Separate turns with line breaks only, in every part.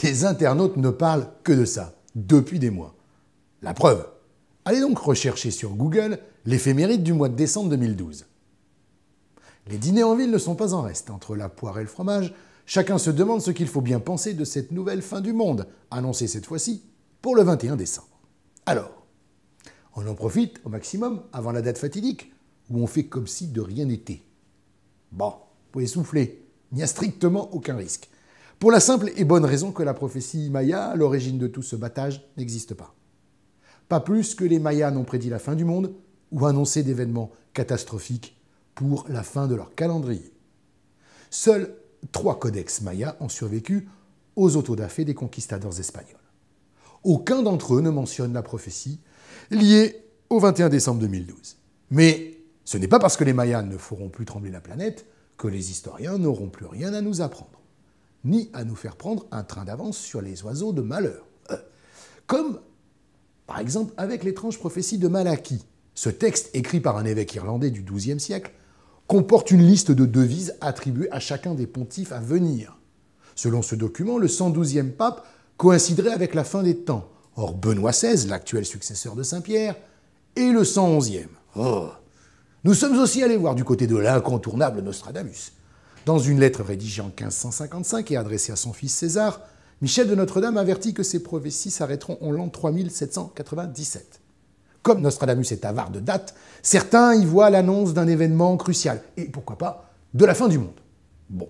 Les internautes ne parlent que de ça, depuis des mois. La preuve, allez donc rechercher sur Google l'éphéméride du mois de décembre 2012. Les dîners en ville ne sont pas en reste. Entre la poire et le fromage, chacun se demande ce qu'il faut bien penser de cette nouvelle fin du monde, annoncée cette fois-ci pour le 21 décembre. Alors, on en profite au maximum avant la date fatidique, où on fait comme si de rien n'était. Bon, vous pouvez souffler, il n'y a strictement aucun risque. Pour la simple et bonne raison que la prophétie Maya, à l'origine de tout ce battage, n'existe pas. Pas plus que les Mayas n'ont prédit la fin du monde ou annoncé d'événements catastrophiques pour la fin de leur calendrier. Seuls 3 codex Mayas ont survécu aux autodafés des conquistadors espagnols. Aucun d'entre eux ne mentionne la prophétie liée au 21 décembre 2012. Mais ce n'est pas parce que les Mayas ne feront plus trembler la planète que les historiens n'auront plus rien à nous apprendre, ni à nous faire prendre un train d'avance sur les oiseaux de malheur. Comme, par exemple, avec l'étrange prophétie de Malachie. Ce texte, écrit par un évêque irlandais du XIIe siècle, comporte une liste de devises attribuées à chacun des pontifes à venir. Selon ce document, le 112e pape coïnciderait avec la fin des temps. Or, Benoît XVI, l'actuel successeur de Saint-Pierre, est le 111e. Oh. Nous sommes aussi allés voir du côté de l'incontournable Nostradamus. Dans une lettre rédigée en 1555 et adressée à son fils César, Michel de Notre-Dame avertit que ses prophéties s'arrêteront en l'an 3797. Comme Nostradamus est avare de dates, certains y voient l'annonce d'un événement crucial, et pourquoi pas, de la fin du monde. Bon,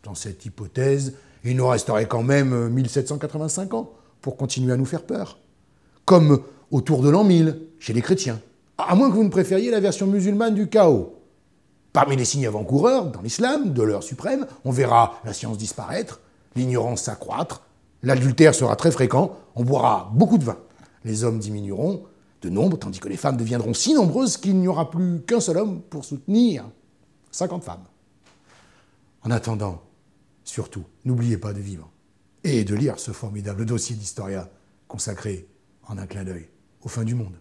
dans cette hypothèse, il nous resterait quand même 1785 ans pour continuer à nous faire peur. Comme autour de l'an 1000, chez les chrétiens. À moins que vous ne préfériez la version musulmane du chaos. Parmi les signes avant-coureurs, dans l'islam, de l'heure suprême, on verra la science disparaître, l'ignorance s'accroître, l'adultère sera très fréquent, on boira beaucoup de vin. Les hommes diminueront de nombre, tandis que les femmes deviendront si nombreuses qu'il n'y aura plus qu'un seul homme pour soutenir 50 femmes. En attendant, surtout, n'oubliez pas de vivre et de lire ce formidable dossier d'Historia consacré en un clin d'œil aux fins du monde.